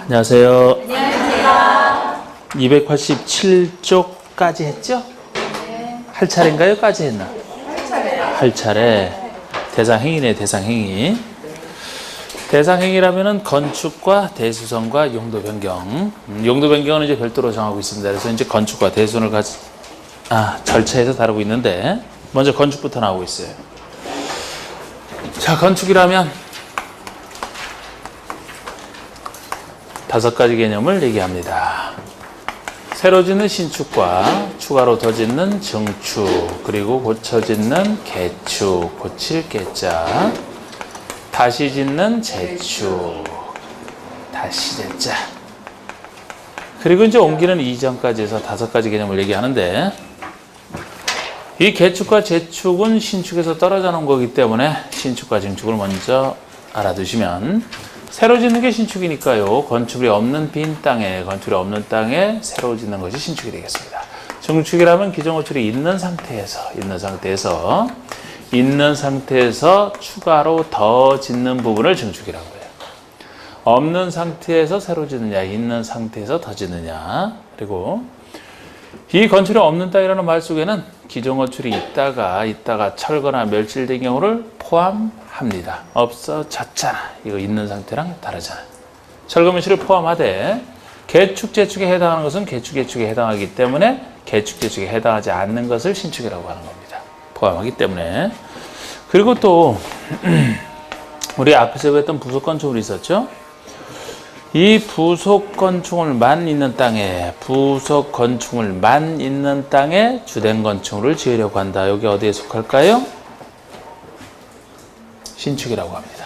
안녕하세요. 안녕하세요. 287쪽까지 했죠? 네. 할 차례인가요? 까지 했나? 할 차례. 대상행위네, 대상행위. 대상행위라면은 건축과 대수선과 용도 변경. 용도 변경은 이제 별도로 정하고 있습니다. 그래서 이제 건축과 대수선을 절차에서 다루고 있는데, 먼저 건축부터 나오고 있어요. 자, 건축이라면 5가지 개념을 얘기합니다. 새로 짓는 신축과 추가로 더 짓는 증축, 그리고 고쳐 짓는 개축, 고칠 개자, 다시 짓는 재축, 다시 재자, 그리고 이제 옮기는 이전까지 해서 5가지 개념을 얘기하는데, 이 개축과 재축은 신축에서 떨어져 놓은 거기 때문에 신축과 증축을 먼저 알아두시면, 새로 짓는 게 신축이니까요. 건축이 없는 빈 땅에, 건축이 없는 땅에 새로 짓는 것이 신축이 되겠습니다. 증축이라면 기존 건축이 있는 상태에서 추가로 더 짓는 부분을 증축이라고 해요. 없는 상태에서 새로 짓느냐, 있는 상태에서 더 짓느냐. 그리고 이 건축이 없는 땅이라는 말 속에는 기존 건축이 있다가 철거나 멸실된 경우를 포함합니다. 없어졌잖아. 이거 있는 상태랑 다르잖아. 철거 멸실을 포함하되 개축, 재축에 해당하는 것은 개축, 재축에 해당하기 때문에 개축, 재축에 해당하지 않는 것을 신축이라고 하는 겁니다. 포함하기 때문에. 그리고 또 우리 앞에서 배웠던 부속 건축물이 있었죠. 이 부속 건축물만 있는 땅에 주된 건축물을 지으려고 한다. 여기 어디에 속할까요? 신축이라고 합니다.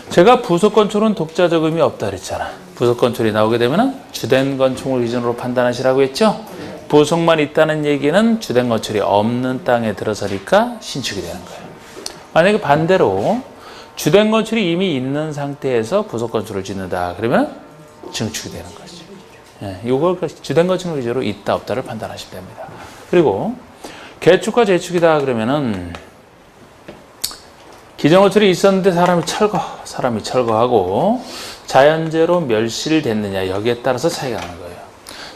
제가 부속 건축은 독자적 의미 없다 그랬잖아. 부속 건축이 나오게 되면 주된 건축물 기준으로 판단하시라고 했죠. 부속만 있다는 얘기는 주된 건축이 없는 땅에 들어서니까 신축이 되는 거예요. 만약에 반대로 주된 건축이 이미 있는 상태에서 부속 건축을 짓는다. 그러면 증축이 되는 거죠. 이걸 주된 건축물 위주로 있다 없다를 판단하시면 됩니다. 그리고 개축과 재축이다 그러면은 기존 건축이 있었는데 사람이 철거하고 자연재해로 멸실됐느냐 여기에 따라서 차이가 나는 거예요.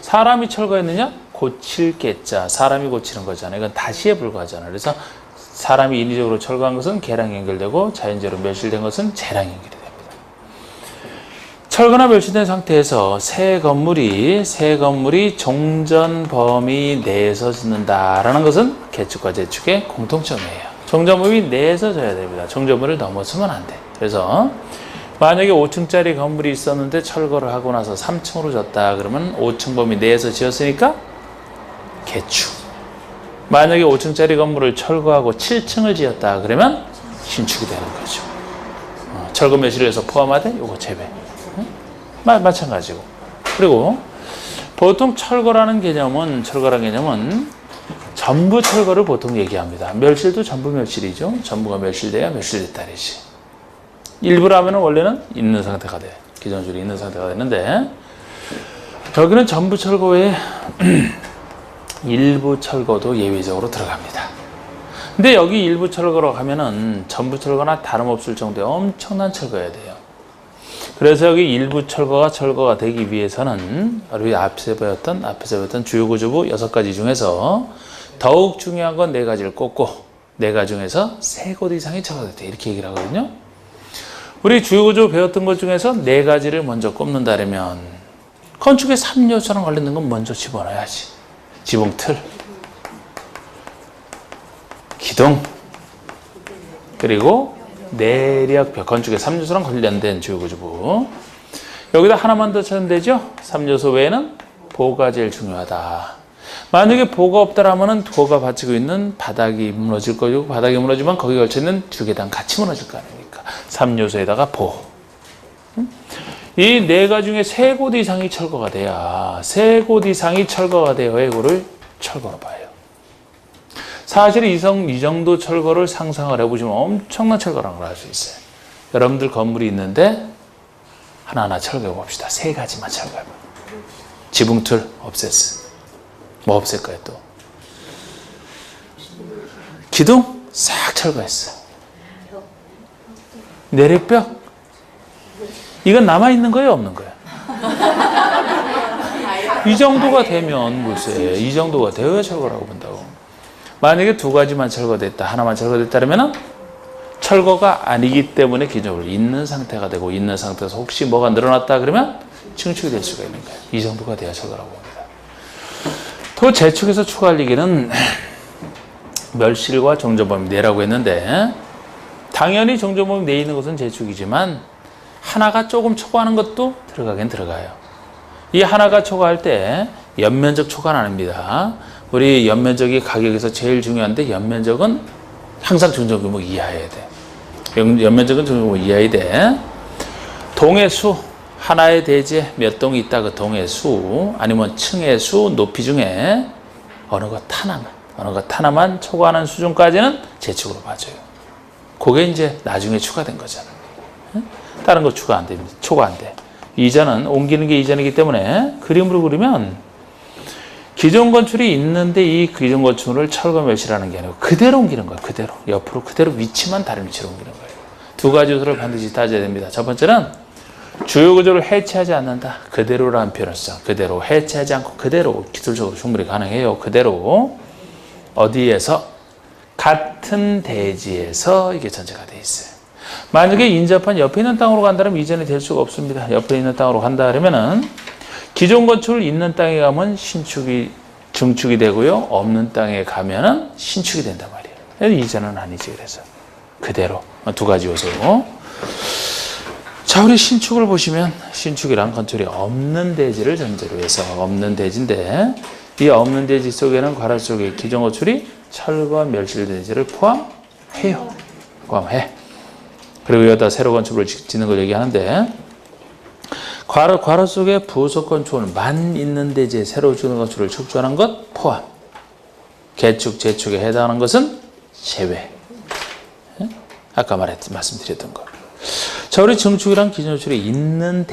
사람이 철거했느냐? 고칠 개자, 사람이 고치는 거잖아요. 이건 다시에 불과하잖아요. 그래서 사람이 인위적으로 철거한 것은 개랑 연결되고 자연재해로 멸실된 것은 재랑 연결이 됩니다. 철거나 멸실된 상태에서 새 건물이 종전 범위 내에서 짓는다라는 것은 개축과 재축의 공통점이에요. 종전 범위 내에서 져야 됩니다. 종전범위를 넘어서면 안 돼. 그래서 만약에 5층짜리 건물이 있었는데 철거를 하고 나서 3층으로 졌다 그러면 5층 범위 내에서 지었으니까 개축. 만약에 5층짜리 건물을 철거하고 7층을 지었다 그러면 신축이 되는 거죠. 철거 멸실을 해서 포함하되 이거 제외. 마찬가지고. 그리고 보통 철거라는 개념은 전부 철거를 보통 얘기합니다. 멸실도 전부 멸실이죠. 전부가 멸실돼야 멸실됐다 그러지. 일부라면 원래는 있는 상태가 돼. 기존 줄이 있는 상태가 되는데 여기는 전부 철거 외에 일부 철거도 예외적으로 들어갑니다. 근데 여기 일부 철거로 가면은 전부 철거나 다름없을 정도의 엄청난 철거여야 돼요. 그래서 여기 일부 철거가 되기 위해서는 우리 앞에서 배웠던 주요 구조부 6가지 중에서 더욱 중요한 건 4가지를 꼽고 4가지 중에서 3곳 이상이 철거돼야 돼. 이렇게 얘기를 하거든요. 우리 주요 구조 배웠던 것 중에서 4가지를 먼저 꼽는다면 건축의 3요소랑 관련된 건 먼저 집어넣어야지. 지붕 틀, 기둥, 그리고 내력벽, 건축의 3요소랑 관련된 주요구조부. 여기다 하나만 더 쳐면 되죠? 3요소 외에는 보호가 제일 중요하다. 만약에 보호가 없다라면은 보호가 받치고 있는 바닥이 무너질 거고, 바닥이 무너지면 거기에 걸쳐있는 주계단 같이 무너질 거 아닙니까? 3요소에다가 보호. 이 4가지 중에 3곳 이상이 철거가 돼야, 3곳 이상이 철거가 되어야 이거를 철거로 봐요. 사실 이 정도 철거를 상상을 해보시면 엄청난 철거라는 걸 알 수 있어요. 여러분들 건물이 있는데 하나하나 철거해 봅시다. 3가지만 철거해 봐. 지붕틀 없앴어. 뭐 없앨 거예요 또? 기둥 싹 철거했어. 내력벽? 이건 남아있는 거예요, 없는 거예요? 이 정도가 되면 글쎄, 이 정도가 되어야 철거라고 본다고. 만약에 두 가지만 철거됐다, 하나만 철거됐다 그러면은 철거가 아니기 때문에 기존으로 있는 상태가 되고, 있는 상태에서 혹시 뭐가 늘어났다 그러면 증축이 될 수가 있는 거예요. 이 정도가 돼야 철거라고 봅니다. 또 재축에서 추가할 얘기는 멸실과 종전범위 내라고 했는데, 당연히 종전범위 내에 있는 것은 재축이지만 하나가 조금 초과하는 것도 들어가긴 들어가요. 이 하나가 초과할 때 연면적 초과는 아닙니다. 우리 연면적이 가격에서 제일 중요한데, 연면적은 항상 종전규모 이하여야 돼. 연면적은 종전규모 이하여야 돼. 동의 수, 하나의 대지에 몇 동이 있다, 그 동의 수, 아니면 층의 수, 높이 중에 어느 것 하나만 초과하는 수준까지는 재축으로 봐줘요. 그게 이제 나중에 추가된 거잖아요. 다른 거 추가 안 됩니다. 초과 안 돼. 이전은, 옮기는 게 이전이기 때문에 그림으로 그리면 기존 건축이 있는데 이 기존 건축을 철거 멸실하는 게 아니고 그대로 옮기는 거예요. 그대로. 옆으로 그대로 위치만 다른 위치로 옮기는 거예요. 두 가지 요소를 반드시 따져야 됩니다. 첫 번째는 주요 구조를 해체하지 않는다. 그대로라는 표현을 써. 그대로 해체하지 않고 그대로 기술적으로 충분히 가능해요. 그대로 어디에서? 같은 대지에서 이게 전제가 돼 있어요. 만약에 인접한 옆에 있는 땅으로 간다면 이전이 될 수가 없습니다. 옆에 있는 땅으로 간다 그러면은 기존 건축을 있는 땅에 가면 증축이 되고요. 없는 땅에 가면은 신축이 된단 말이에요. 이전은 아니지. 그래서 그대로 두 가지 요소. 자, 우리 신축을 보시면 신축이란 건축이 없는 대지를 전제로 해서 없는 대지인데, 이 없는 대지 속에는 괄호 속에 기존 건축이 철거 멸실 대지를 포함해요. 포함해. 그리고 여기다 새로 건축을 짓는 걸 얘기하는데, 괄호 속에 부속 건축은 만 있는 대지에 새로 짓는 건축을 축소하는 것 포함. 개축, 재축에 해당하는 것은 제외. 아까 말씀드렸던 거. 자, 우리 증축이란 기존 건축이 있는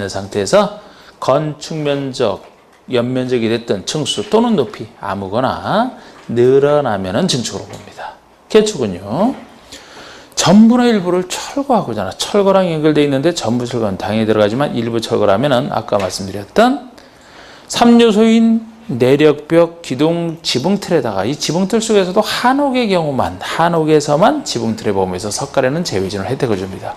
상태에서 건축 면적, 연면적이 됐든 층수 또는 높이 아무거나 늘어나면은 증축으로 봅니다. 개축은요, 전부나 일부를 철거하고자 하나. 철거랑 연결되어 있는데 전부 철거는 당연히 들어가지만 일부 철거라면은 아까 말씀드렸던 3요소인 내력벽, 기둥, 지붕틀에다가 이 지붕틀 속에서도 한옥의 경우만, 한옥에서만 지붕틀에 포함해서 석가래는 재위전을 혜택을 줍니다.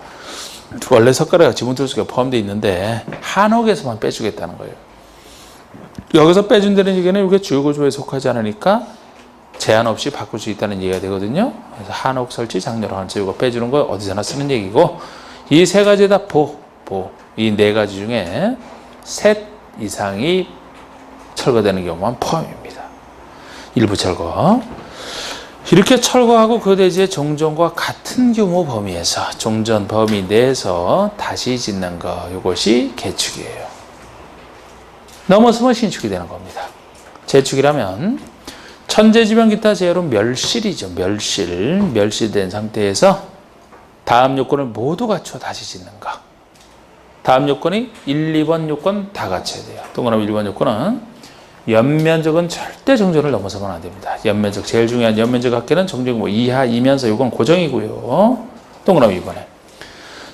원래 석가래가 지붕틀 속에 포함되어 있는데 한옥에서만 빼주겠다는 거예요. 여기서 빼준다는 얘기는 이게 주요구조에 속하지 않으니까 제한 없이 바꿀 수 있다는 얘기가 되거든요. 그래서 한옥 설치 장려로 하는 제휴가 빼주는 거 어디서나 쓰는 얘기고, 이 세 가지 다 이 네 가지 중에 셋 이상이 철거되는 경우만 포함입니다. 일부 철거. 이렇게 철거하고 그 대지의 종전과 같은 규모 범위에서, 종전 범위 내에서 다시 짓는 거, 이것이 개축이에요. 넘어서면 신축이 되는 겁니다. 재축이라면 천재지변 기타 제외로 멸실이죠. 멸실된 상태에서 다음 요건을 모두 갖춰 다시 짓는 거. 다음 요건이 1, 2번 요건 다 갖춰야 돼요. 동그라미 1번 요건은 연면적은 절대 정전을 넘어서면 안 됩니다. 연면적, 제일 중요한 연면적 합계는 정전규모 이하이면서 이건 고정이고요. 동그라미 2번에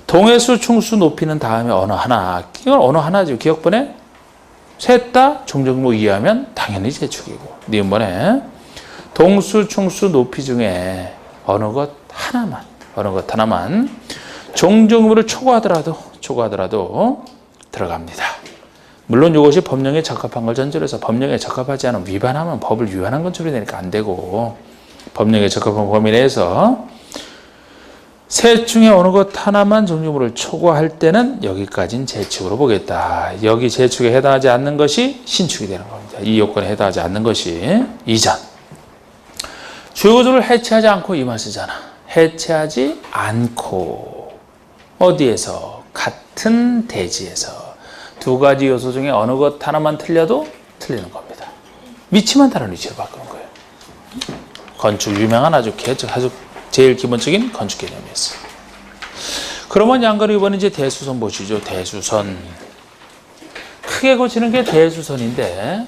동해수, 충수, 높이는 다음에 어느 하나. 이건 어느 하나죠. 기억번에 셋 다 정전규모 이하면 당연히 재축이고, 니은번에 동수, 충수, 높이 중에 어느 것 하나만 정정규모를 초과하더라도 들어갑니다. 물론 이것이 법령에 적합한 걸 전제로 해서 법령에 적합하지 않은 위반하면 법을 위반한 건처리 되니까 안 되고, 법령에 적합한 범위 내에서 셋 중에 어느 것 하나만 정정규모를 초과할 때는 여기까지는 재축으로 보겠다. 여기 재축에 해당하지 않는 것이 신축이 되는 겁니다. 이 요건에 해당하지 않는 것이 이전. 주요구조를 해체하지 않고 이 말 쓰잖아. 해체하지 않고 어디에서? 같은 대지에서. 두 가지 요소 중에 어느 것 하나만 틀려도 틀리는 겁니다. 위치만 다른 위치로 바꾸는 거예요. 건축 유명한 아주 제일 기본적인 건축 개념이었어요. 그러면 양가로 이번에 이제 대수선 보시죠. 대수선. 크게 고치는 게 대수선인데,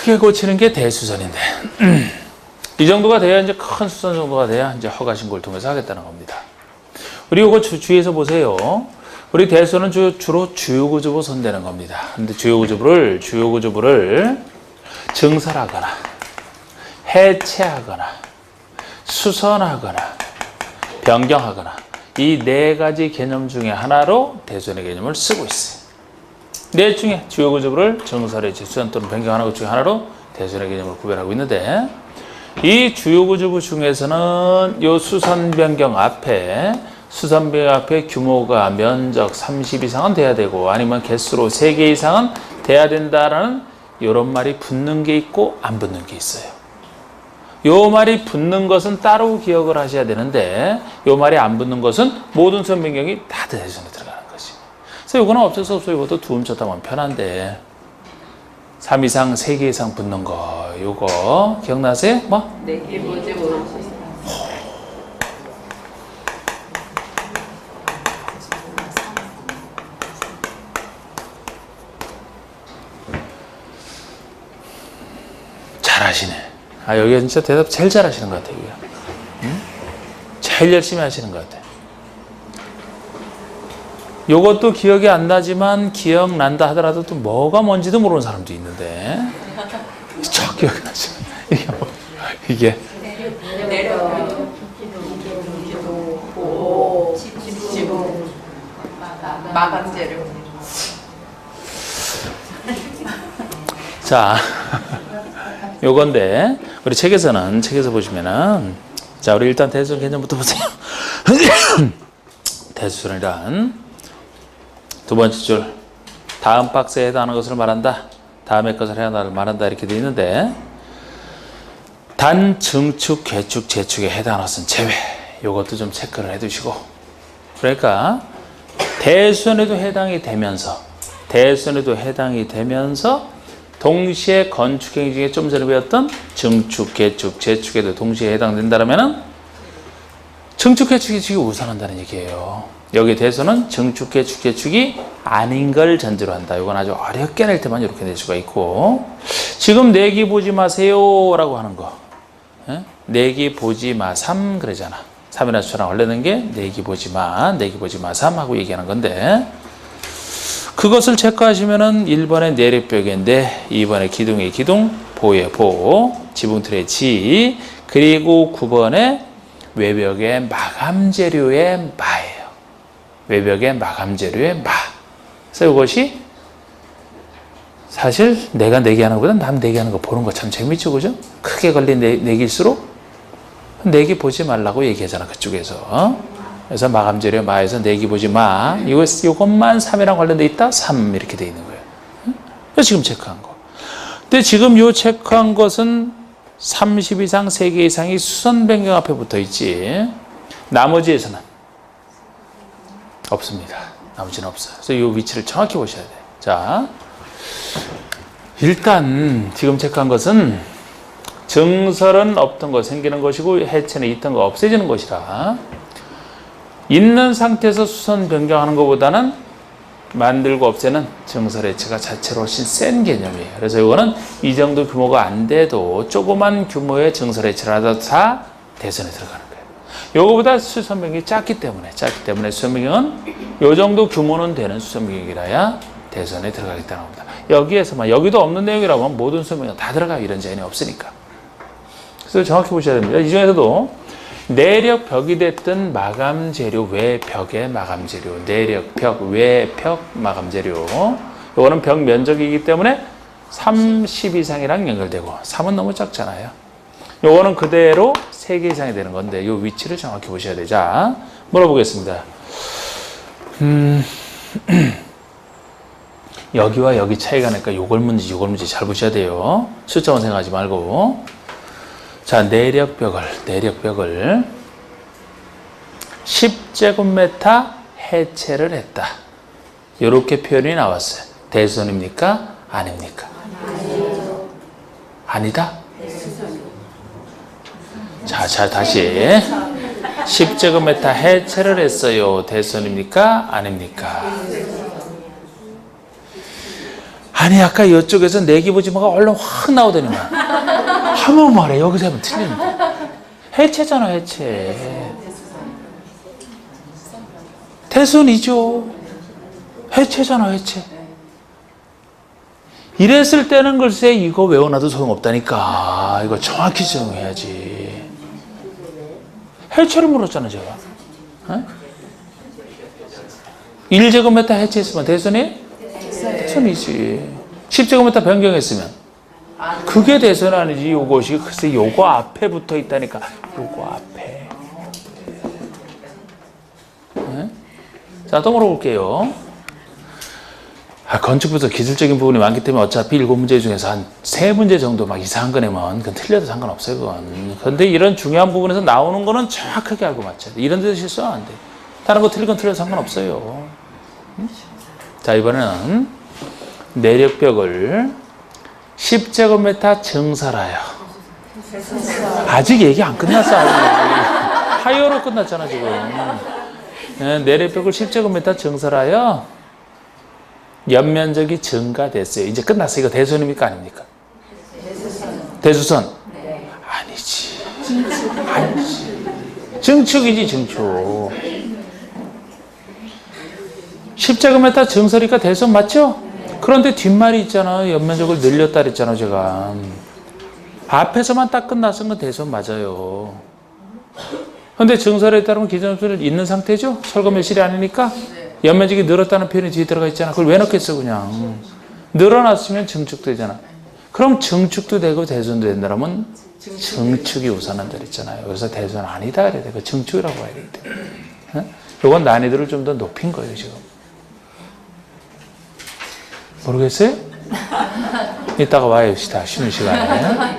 크게 고치는 게 대수선인데 이 정도가 돼야 이제 큰 수선 정도가 돼야 이제 허가 신고를 통해서 하겠다는 겁니다. 우리 이거 주의해서 보세요. 우리 대수선은 주로 주요구조부 손대는 겁니다. 근데 주요구조부를 증설하거나 해체하거나 수선하거나 변경하거나 이 네 가지 개념 중에 하나로 대수선의 개념을 쓰고 있어요. 네 중에 주요구조부를 증설해 수선 또는 변경하는 것 중에 하나로 대수선의 개념을 구별하고 있는데 이 주요구조부 중에서는 요 수선 변경 앞에 규모가 면적 30 이상은 돼야 되고 아니면 개수로 3개 이상은 돼야 된다라는 이런 말이 붙는 게 있고 안 붙는 게 있어요. 요 말이 붙는 것은 따로 기억을 하셔야 되는데 요 말이 안 붙는 것은 모든 수선 변경이 다 대수선에 들어가는 것이. 그래서 요거는 어쩔 수 없어요. 이것도 두음 쳤다 보면 편한데 3 이상, 3개 이상 붙는 거 요거 기억나세요? 뭐? 네, 이게 뭔지 모르겠어요. 잘하시네. 여기가 진짜 대답 제일 잘하시는 것 같아요. 응? 제일 열심히 하시는 것 같아요. 요것도 기억이 안 나지만 기억난다 하더라도 또 뭐가 뭔지도 모르는 사람도 있는데 저 기억이 나죠. 이게 마감재료. 자, 요건데 우리 책에서 보시면은 자 우리 일단 대수선 개념부터 보세요. 대수선이란 두 번째 줄 다음 박스에 해당하는 것을 말한다. 다음의 것을 말한다 이렇게 되어 있는데 단 증축, 괴축, 재축에 해당하는 것은 제외. 요것도 좀 체크를 해두시고 그러니까 대수선에도 해당이 되면서 동시에 건축행위 중에 좀 전에 배웠던 증축, 개축, 재축에도 동시에 해당된다면은 증축, 개축이 우선한다는 얘기예요. 여기 대수는 증축, 개축, 재축이 아닌 걸 전제로 한다. 이건 아주 어렵게 낼 때만 이렇게 낼 수가 있고 지금 내기 보지 마세요 라고 하는 거 내기 보지 마 3 그러잖아. 3이나 수처럼 원래는 게 내기 보지 마 3 하고 얘기하는 건데 그것을 체크하시면은 1번에 내력벽인데 2번에 기둥의 기둥, 보의 보, 지붕틀의 지, 그리고 9번에 외벽의 마감 재료의 마예요. 외벽의 마감 재료의 마. 그래서 이것이 사실 내가 내기하는 것보다 남 내기하는 거 보는 거 참 재밌죠, 그죠? 크게 걸린 내기일수록 내기 보지 말라고 얘기하잖아, 그쪽에서. 그래서 마감 재료 마에서 내기 보지 마. 이것만 3이랑 관련돼 있다? 3 이렇게 돼 있는 거예요. 그래서 지금 체크한 거. 근데 지금 요 체크한 것은 30 이상, 3개 이상이 수선 변경 앞에 붙어 있지. 나머지에서는 없습니다. 나머지는 없어요. 그래서 이 위치를 정확히 보셔야 돼요. 자, 일단 지금 체크한 것은 증설은 없던 거 생기는 것이고 해체는 있던 거 없어지는 것이라 있는 상태에서 수선 변경하는 것보다는 만들고 없애는 증설 해체가 자체로 훨씬 센 개념이에요. 그래서 이거는 이 정도 규모가 안 돼도 조그만 규모의 증설 해체를 하다 다 대선에 들어가는 거예요. 요거보다 수선 변경이 작기 때문에 수선 변경은 요 정도 규모는 되는 수선 변경이라야 대선에 들어가겠다는 겁니다. 여기에서만 여기도 없는 내용이라면 모든 수선 변경 다 들어가요. 이런 제한이 없으니까. 그래서 정확히 보셔야 됩니다. 이 중에서도 내력 벽이 됐든 마감 재료 외 벽의 마감 재료, 내력 벽 외 벽 마감 재료. 이거는 벽 면적이기 때문에 30 이상이랑 연결되고 3은 너무 작잖아요. 이거는 그대로 3개 이상이 되는 건데 이 위치를 정확히 보셔야 돼요. 자, 물어보겠습니다. 여기와 여기 차이가 나니까 요걸 문제 잘 보셔야 돼요. 숫자만 생각하지 말고. 자, 내력벽을 10제곱미터 해체를 했다. 이렇게 표현이 나왔어요. 대수선입니까? 아닙니까? 아니다? 자, 다시 10제곱미터 해체를 했어요. 대수선입니까? 아닙니까? 아니 아까 이쪽에서 내기부지마가 얼른 확 나오더니만 하면 말해 여기서 하면 틀립니다. 해체잖아 해체. 대선이죠. 해체잖아 해체. 이랬을 때는 글쎄 이거 외워놔도 소용없다니까. 이거 정확히 적용해야지. 해체를 물었잖아 제가. 어? 1제곱미터 해체했으면 대선이? 대선이지. 10제곱미터 변경했으면 그게 대선 아니지. 요것이 글쎄 요거 앞에 붙어 있다니까. 요거 앞에. 네? 자, 또 물어볼게요. 건축부에서 기술적인 부분이 많기 때문에 어차피 7문제 중에서 한 3문제 정도 막 이상한 거 내면 그건 틀려도 상관없어요. 그건. 그런데 이런 중요한 부분에서 나오는 거는 정확하게 알고 맞춰야 돼. 이런 데서 실수하면 안 돼. 다른 거 틀린 건 틀려도 상관없어요. 자, 이번에는 내력벽을 10제곱미터 증설하여. 아직 얘기 안 끝났어. 하이어로 끝났잖아 지금. 네, 내력벽을 10제곱미터 증설하여 연면적이 증가됐어요. 이제 끝났어요. 이거 대수선입니까 아닙니까? 대수선? 아니지. 아니지. 증축이지 증축. 10제곱미터 증설이니까 대수선 맞죠? 그런데 뒷말이 있잖아. 연면적을 늘렸다 그랬잖아 제가. 앞에서만 딱 끝났은 건 대수선 맞아요. 그런데 증설에 따르면 기존수를 있는 상태죠? 설거멸실이 아니니까? 연면적이 늘었다는 표현이 뒤에 들어가 있잖아. 그걸 왜 넣겠어 그냥. 늘어났으면 증축도 되잖아. 그럼 증축도 되고 대손도 된다면 증축이 우선한다 그랬잖아요. 그래서 대손 아니다 그래야 돼. 그 증축이라고 해야 돼. 이건 난이도를 좀 더 높인 거예요 지금. 모르겠어요? 이따가 와요 시다 쉬는 시간에.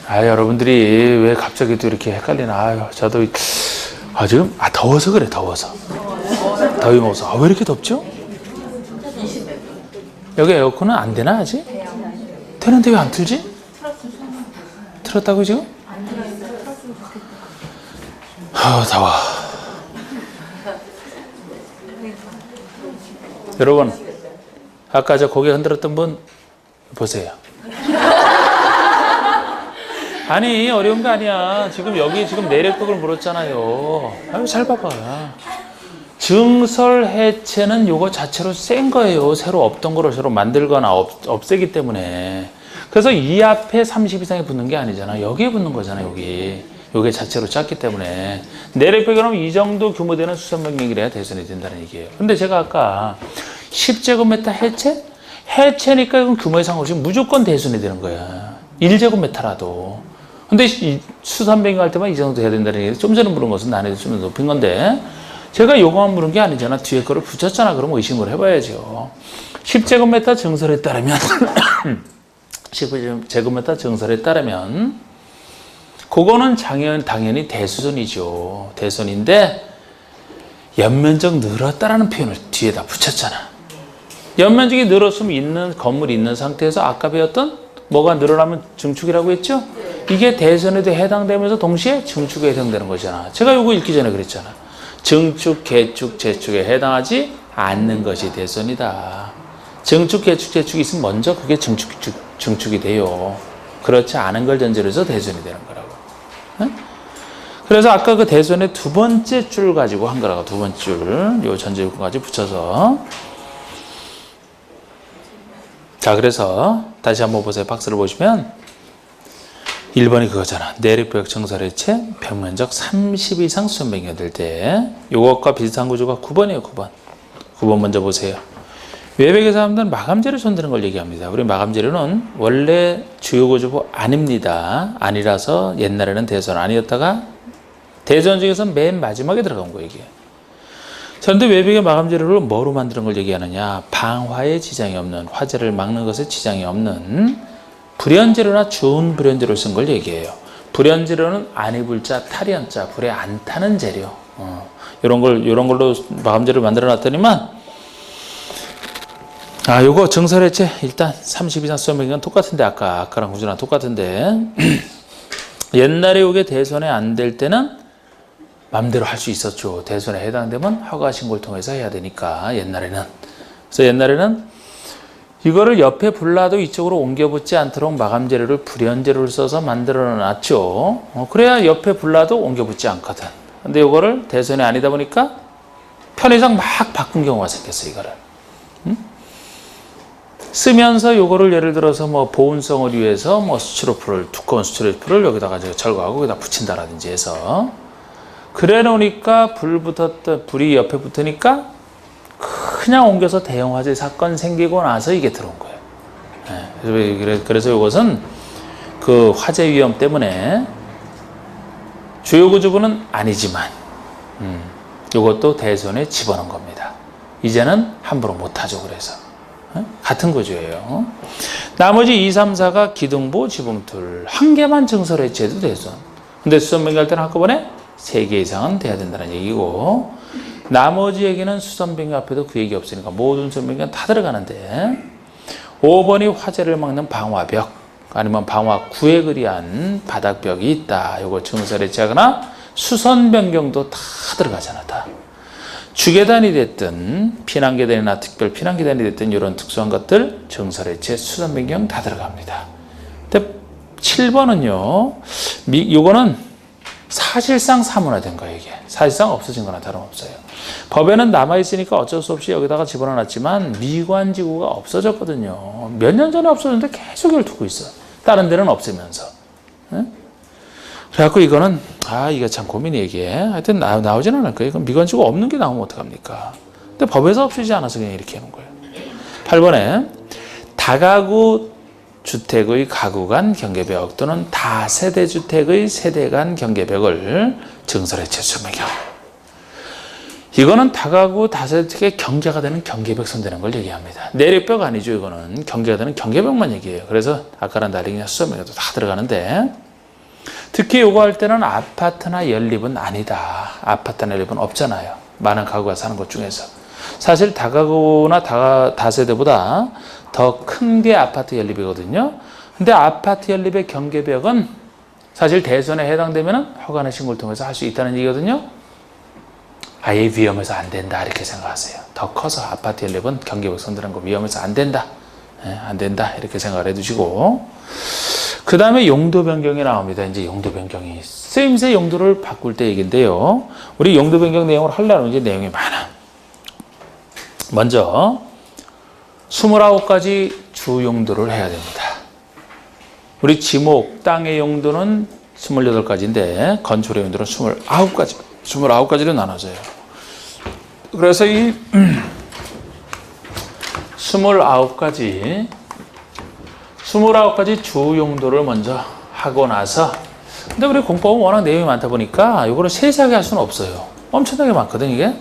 여러분들이 왜 갑자기 또 이렇게 헷갈리나. 저도 지금 더워서 그래. 더워서 더위 먹어서. 왜 이렇게 덥죠? 여기 에어컨은 안 되나 아직? 되는데 왜 안 틀지? 틀었다고 지금? 더워. 여러분 아까 저 고개 흔들었던 분 보세요. 아니 어려운 거 아니야. 지금 여기 지금 내력벽을 물었잖아요. 잘 봐봐. 증설 해체는 요거 자체로 센 거예요. 새로 없던 거를 새로 만들거나 없애기 때문에. 그래서 이 앞에 30 이상이 붙는 게 아니잖아. 여기에 붙는 거잖아. 여기. 요게 자체로 작기 때문에. 내력벽이라면 이 정도 규모 되는 수선 변경이래야 대선이 된다는 얘기예요. 근데 제가 아까 10제곱미터 해체? 해체니까 이건 규모에 상관없이 무조건 대선이 되는 거야. 1제곱미터라도. 근데 이 수선 변경할 때만 이 정도 돼야 된다는 얘기. 좀 전에 물은 것은 난이도 좀 높인 건데 제가 요거만 물은 게 아니잖아. 뒤에 거를 붙였잖아. 그럼 의심을 해봐야죠. 10제곱미터 증설에 따르면 10제곱미터 증설에 따르면 그거는 당연히 대수선이죠. 대선인데 연면적 늘었다라는 표현을 뒤에다 붙였잖아. 연면적이 늘었으면 건물이 있는 상태에서 아까 배웠던 뭐가 늘어나면 증축이라고 했죠? 이게 대선에도 해당되면서 동시에 증축에 해당되는 거잖아. 제가 요거 읽기 전에 그랬잖아. 증축, 개축, 재축에 해당하지 않는 것이 대선이다. 증축, 개축, 재축이 있으면 먼저 그게 증축이 돼요. 그렇지 않은 걸 전제로 해서 대선이 되는 거라고. 응? 그래서 아까 그 대선의 두 번째 줄 가지고 한 거라고. 두 번째 줄. 요 전제 요건까지 붙여서. 자, 그래서 다시 한번 보세요. 박스를 보시면 1번이 그거잖아. 내력벽 증설해체 평면적 30 이상 수선 변경될 때 요것과 비슷한 구조가 9번이에요. 9번. 9번 먼저 보세요. 외벽에서 하면 마감재를 손대는 걸 얘기합니다. 우리 마감재료는 원래 주요 구조부 아닙니다. 아니라서 옛날에는 대선 아니었다가 대전 중에서 맨 마지막에 들어간 거 얘기해요. 그런데 외벽의 마감재료를 뭐로 만드는 걸 얘기하느냐. 방화에 지장이 없는, 화재를 막는 것에 지장이 없는 불연재료나 준불연재료를 쓴 걸 얘기해요. 불연재료는 안이불자, 탈연자, 불에 안 타는 재료. 이런 걸로 마감재료를 만들어 놨더니만 요거 증설해체 일단 30 이상 수선 변경은 똑같은데 아까랑 구조랑 똑같은데 옛날에 요게 대선에 안 될 때는 마음대로 할 수 있었죠. 대손에 해당되면 허가 신고를 통해서 해야 되니까 옛날에는. 그래서 옛날에는 이거를 옆에 불나도 이쪽으로 옮겨 붙지 않도록 마감 재료를 불연 재료를 써서 만들어 놨죠. 그래야 옆에 불나도 옮겨 붙지 않거든. 근데 이거를 대손이 아니다 보니까 편의상 막 바꾼 경우가 생겼어, 이거를. 쓰면서 요거를 예를 들어서 뭐 보온성을 위해서 뭐 스티로폼을, 두꺼운 스티로폼을 여기다가 절거하고 여기다 붙인다라든지 해서 그래 놓으니까 불이 옆에 붙으니까 그냥 옮겨서 대형 화재 사건 생기고 나서 이게 들어온 거예요. 그래서 이것은 그 화재 위험 때문에 주요 구조부는 아니지만 이것도 대손에 집어넣은 겁니다. 이제는 함부로 못하죠. 그래서 같은 구조예요. 나머지 2, 3, 4가 기둥보, 지붕틀 한 개만 증설 해체해도 대손. 근데 수선 변경할 때는 한꺼번에 3개 이상은 돼야 된다는 얘기고 나머지 얘기는 수선 변경 앞에도 그 얘기 없으니까 모든 수선 변경 다 들어가는데 5번이 화재를 막는 방화벽 아니면 방화구에 그리한 바닥벽이 있다. 이거 증설 해체하거나 수선 변경도 다 들어가잖아. 다. 주계단이 됐든 피난계단이나 특별 피난계단이 됐든 이런 특수한 것들 증설 해체 수선 변경 다 들어갑니다. 근데 7번은요. 요거는 사실상 사문화된 거예요. 이게 사실상 없어진 거나 다름없어요. 법에는 남아있으니까 어쩔 수 없이 여기다가 집어넣었지만 미관지구가 없어졌거든요. 몇 년 전에 없어졌는데 계속 이걸 두고 있어. 다른 데는 없애면서. 그래갖고 이거는 이게 참 고민이 이게 하여튼 나오진 않을 거예요. 그럼 미관지구 없는 게 나오면 어떡합니까? 근데 법에서 없어지지 않아서 그냥 이렇게 하는 거예요. 8번에 다가구 주택의 가구 간 경계벽 또는 다세대 주택의 세대 간 경계벽을 증설해체 수명경. 이거는 다가구 다세대 주택의 경계가 되는 경계벽 선되는 걸 얘기합니다. 내력벽 아니죠. 이거는 경계가 되는 경계벽만 얘기해요. 그래서 아까랑 다르게 그냥 수명경도 다 들어가는데 특히 요거 할 때는 아파트나 연립은 아니다. 아파트나 연립은 없잖아요. 많은 가구가 사는 것 중에서. 사실 다가구나 다세대보다 더 큰 게 아파트 연립이거든요. 근데 아파트 연립의 경계벽은 사실 대손에 해당되면 허가나 신고를 통해서 할 수 있다는 얘기거든요. 아예 위험해서 안 된다 이렇게 생각하세요. 더 커서 아파트 연립은 경계벽 선들한 거 위험해서 안 된다. 안 된다 이렇게 생각을 해두시고 그 다음에 용도 변경이 나옵니다. 이제 용도 변경이 쓰임새 용도를 바꿀 때 얘기인데요. 우리 용도 변경 내용을 하려면 이제 내용이 많아. 먼저 29가지 주 용도를 해야 됩니다. 우리 지목 땅의 용도는 28가지인데 건축의 용도는 29가지로 나눠져요. 그래서 이 29가지 주 용도를 먼저 하고 나서 근데 우리 공법은 워낙 내용이 많다 보니까 이거를 세세하게 할 수는 없어요. 엄청나게 많거든 이게.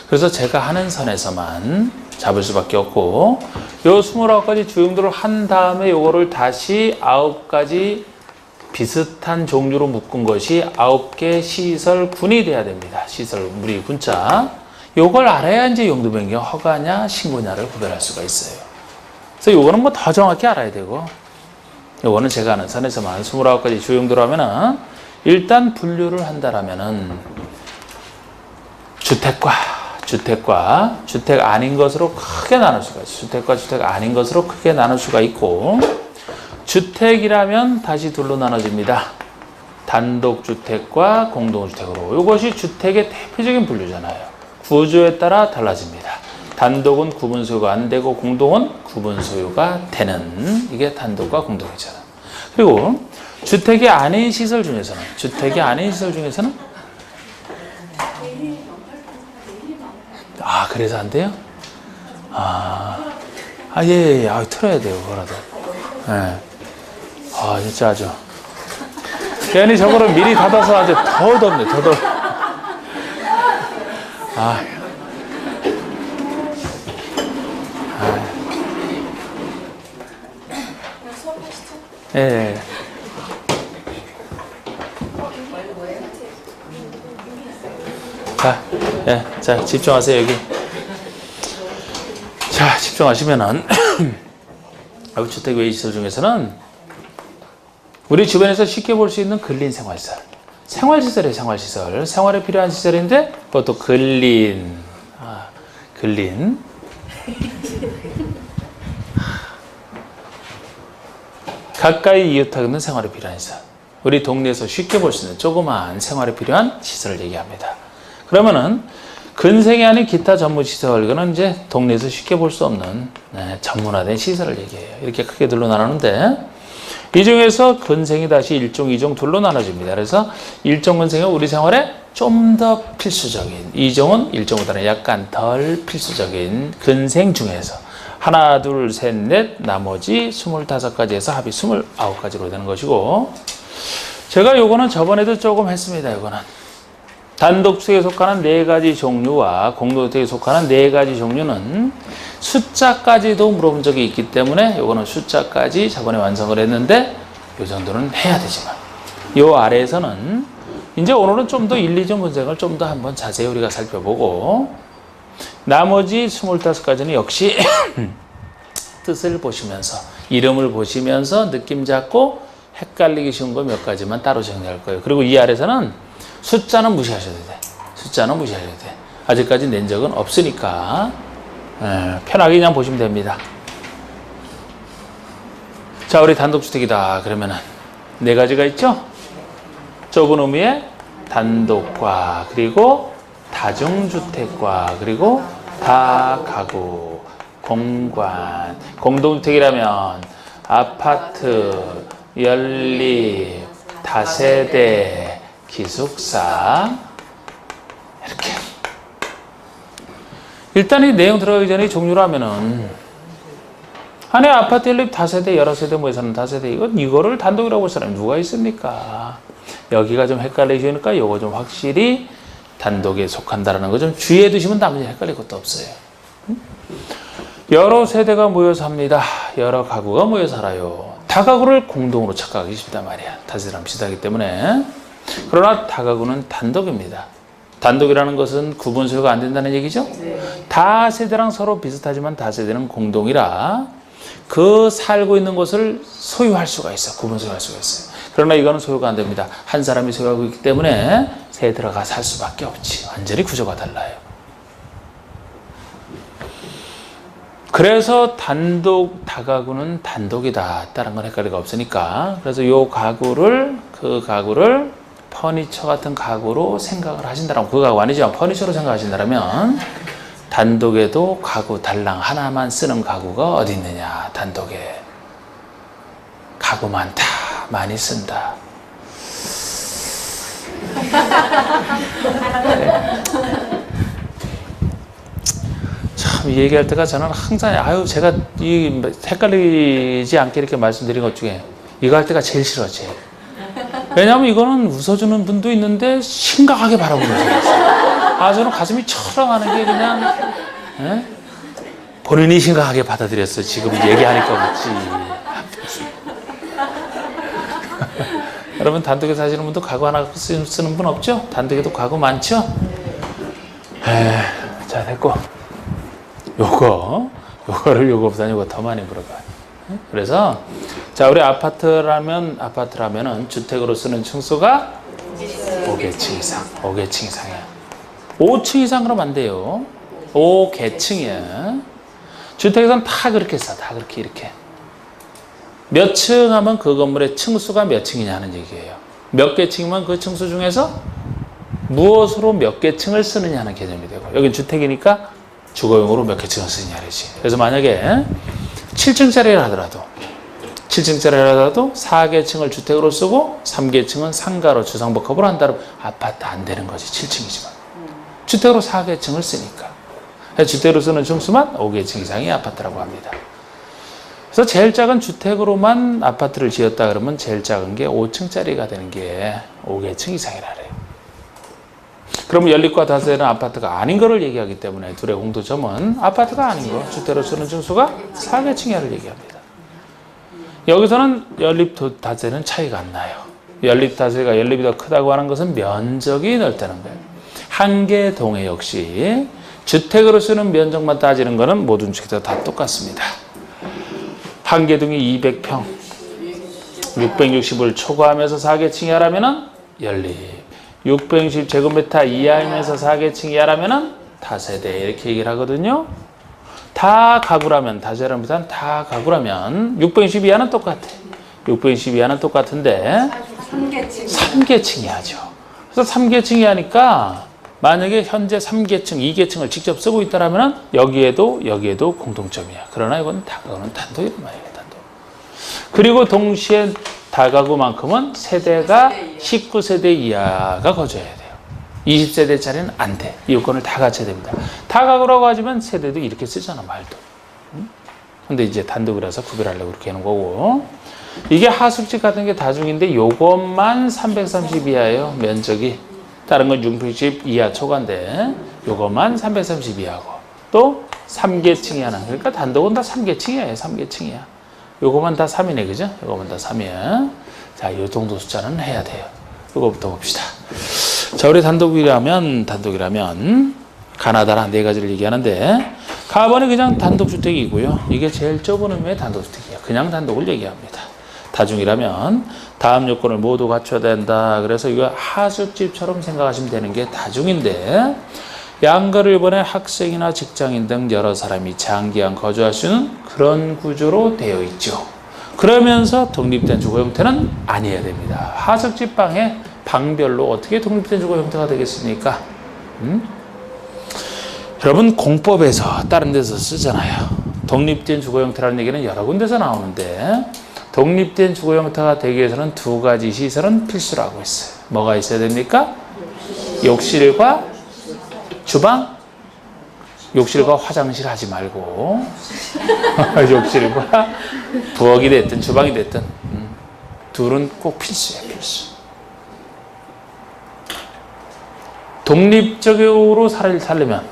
그래서 제가 하는 선에서만 잡을 수밖에 없고 요 29가지 주 용도를 한 다음에 요거를 다시 9가지 비슷한 종류로 묶은 것이 9개 시설군이 돼야 됩니다. 시설물이 군자. 요걸 알아야 이제 용도 변경 허가냐 신고냐를 구별할 수가 있어요. 그래서 요거는 뭐 더 정확히 알아야 되고 요거는 제가 아는 선에서만 29가지 주 용도로 하면은 일단 분류를 한다라면은 주택과 주택 아닌 것으로 크게 나눌 수가 있어요. 주택과 주택 아닌 것으로 크게 나눌 수가 있고 주택이라면 다시 둘로 나눠집니다. 단독주택과 공동주택으로. 이것이 주택의 대표적인 분류잖아요. 구조에 따라 달라집니다. 단독은 구분 소유가 안 되고 공동은 구분 소유가 되는 이게 단독과 공동이잖아. 그리고 주택이 아닌 시설 중에서는 그래서 안 돼요? 예. 틀어야 돼요, 그거라도. 예. 진짜 아주. 괜히 저거를 미리 닫아서 아주 더 덥네, 더 덥네. 예. 자, 집중하세요, 여기. 자, 집중하시면은, 주택 외시설 중에서는 우리 주변에서 쉽게 볼 수 있는 근린 생활설. 생활시설이에요. 생활시설. 생활에 필요한 시설인데 그것도 근린. 근린. 가까이 이웃하는 생활에 필요한 시설. 우리 동네에서 쉽게 볼 수 있는 조그마한 생활에 필요한 시설을 얘기합니다. 그러면은 근생이 아닌 기타 전문 시설, 이거는 이제 동네에서 쉽게 볼 수 없는 전문화된 시설을 얘기해요. 이렇게 크게 둘로 나누는데 이 중에서 근생이 다시 1종, 2종 둘로 나눠집니다. 그래서 1종 근생은 우리 생활에 좀 더 필수적인, 2종은 1종보다는 약간 덜 필수적인 근생 중에서 하나, 둘, 셋, 넷, 나머지 25가지에서 합이 29가지로 되는 것이고, 제가 요거는 저번에도 조금 했습니다. 요거는 단독주택에 속하는 4가지 종류와 공동주택에 속하는 4가지 종류는 숫자까지도 물어본 적이 있기 때문에 요거는 숫자까지 저번에 완성을 했는데 요 정도는 해야 되지만 요 아래에서는 이제 오늘은 좀 더 1, 2종 분석을 좀 더 한번 자세히 우리가 살펴보고 나머지 25가지는 역시 뜻을 보시면서 이름을 보시면서 느낌 잡고 헷갈리기 쉬운 거 몇 가지만 따로 정리할 거예요. 그리고 이 아래에서는 숫자는 무시하셔도 돼. 숫자는 무시하셔도 돼. 아직까지 낸 적은 없으니까 편하게 그냥 보시면 됩니다. 자, 우리 단독주택이다. 그러면은 4가지가 있죠? 좁은 의미의 단독과 그리고 다중주택과 그리고 다가구, 공관, 공동주택이라면 아파트, 연립, 다세대, 기숙사 이렇게. 일단 이 내용 들어가기 전에 이 종류로 하면은 안에 아파트, 연립, 다세대, 여러 세대 모여서는 다세대, 이거를 단독이라고 할 사람이 누가 있습니까? 여기가 좀 헷갈리시니까 요거 좀 확실히 단독에 속한다라는 거 좀 주의해 두시면 나머지 헷갈릴 것도 없어요. 여러 세대가 모여 삽니다. 여러 가구가 모여 살아요. 다가구를 공동으로 착각하기 쉽단 말이야. 다세대랑 비슷하기 때문에. 그러나 다가구는 단독입니다. 단독이라는 것은 구분 소유가 안 된다는 얘기죠? 다세대랑 서로 비슷하지만 다세대는 공동이라 그 살고 있는 곳을 소유할 수가 있어. 구분 소유할 수가 있어요. 그러나 이거는 소유가 안 됩니다. 한 사람이 소유하고 있기 때문에 새 들어가 살 수밖에 없지. 완전히 구조가 달라요. 그래서 단독, 다가구는 단독이다. 다른 건 헷갈리가 없으니까. 그래서 그 가구를 퍼니처 같은 가구로 생각을 하신다면, 그 가구 아니지만 퍼니처로 생각하신다면, 단독에도 가구 달랑 하나만 쓰는 가구가 어디 있느냐, 단독에. 가구 많다. 많이 쓴다. 네. 참, 이 얘기할 때가 저는 항상, 제가 헷갈리지 않게 이렇게 말씀드린 것 중에 이거 할 때가 제일 싫어지. 왜냐하면 이거는 웃어주는 분도 있는데 심각하게 바라보는 분이 있어요. 저는 가슴이 철렁하는 게 그냥, 본인이 심각하게 받아들였어. 지금 얘기하니까 웃지. 여러분 단독에 사시는 분도 가구 하나 쓰는 분 없죠? 단독에도 가구 많죠? 자, 됐고. 요거를 요거 없다니 요거 더 많이 물어봐요. 그래서 자, 우리 아파트라면은 주택으로 쓰는 층수가 5개층 이상. 5개층 이상이야. 5층 이상 그러면 안 돼요. 5개층이야. 주택에서는 다 그렇게 써. 다 그렇게 이렇게. 몇 층 하면 그 건물의 층수가 몇 층이냐는 얘기예요. 몇 개 층이면 그 층수 중에서 무엇으로 몇 개 층을 쓰느냐는 개념이 되고, 여긴 주택이니까 주거용으로 몇 개 층을 쓰느냐 그러지. 그래서 만약에 7층짜리를 하더라도 4개 층을 주택으로 쓰고 3개 층은 상가로 주상복합으로 한다면 아파트 안 되는 거지. 7층이지만 주택으로 4개 층을 쓰니까 주택으로 쓰는 층수만 5개 층 이상이 아파트라고 합니다. 그래서 제일 작은 주택으로만 아파트를 지었다 그러면 제일 작은 게 5층짜리가 되는 게 5개층 이상이라 그래요. 그러면 연립과 다세대는 아파트가 아닌 거를 얘기하기 때문에 둘의 공통점은 아파트가 아닌 거, 주택으로 쓰는 층수가 4개층이야를 얘기합니다. 여기서는 연립 다세대는 차이가 안 나요. 연립 다세대가 연립이 더 크다고 하는 것은 면적이 넓다는 거예요. 한 개 동에 역시 주택으로 쓰는 면적만 따지는 거는 모든 주택도 다 똑같습니다. 한 개 동이 200평, 660을 초과하면서 4개층이 하라면은 연립. 660제곱미터 이하이면서 4계층 이하라면은 다세대 이렇게 얘기를 하거든요. 다 가구라면 다세대라면 다 가구라면 660 이하는 똑같아. 660 이하는 똑같은데 3계층 이하죠. 그래서 3계층 이하니까 만약에 현재 3계층, 2계층을 직접 쓰고 있다라면 여기에도 공통점이야. 그러나 이건 다가구는 단독이란 말이에요. 단독. 그리고 동시에 다가구만큼은 세대가 19세대 이하가 거주해야 돼요. 20세대짜리는 안 돼. 이 요건을 다 갖춰야 됩니다. 다가구라고 하지만 세대도 이렇게 쓰잖아, 말도. 근데 이제 단독이라서 구별하려고 그렇게 하는 거고. 이게 하숙집 같은 게 다중인데 요것만 330 이하예요. 면적이. 다른 건 660 이하 초과인데 요것만 330 이하고 또 3계층 이하는 그러니까 단독은 다 3계층이에요. 3계층이야. 요것만 다 3이네. 그죠? 요것만 다 3이야. 자, 요 정도 숫자는 해야 돼요. 요거부터 봅시다. 자, 우리 단독이라면 가나다라 네 가지를 얘기하는데 가번이 그냥 단독주택이고요. 이게 제일 좁은 의미의 단독주택이야. 그냥 단독을 얘기합니다. 다중이라면 다음 요건을 모두 갖춰야 된다. 그래서 이거 하숙집처럼 생각하시면 되는 게 다중인데 양가를 이번에 학생이나 직장인 등 여러 사람이 장기간 거주할 수 있는 그런 구조로 되어 있죠. 그러면서 독립된 주거 형태는 아니어야 됩니다. 하숙집 방에 방별로 어떻게 독립된 주거 형태가 되겠습니까? 여러분 공법에서 다른 데서 쓰잖아요. 독립된 주거 형태라는 얘기는 여러 군데서 나오는데 독립된 주거 형태가 되기 위해서는 두 가지 시설은 필수라고 했어요. 뭐가 있어야 됩니까? 욕실과 주방? 욕실과 화장실 하지 말고 욕실과 부엌이 됐든 주방이 됐든 둘은 꼭 필수예요. 필수. 독립적으로 살려면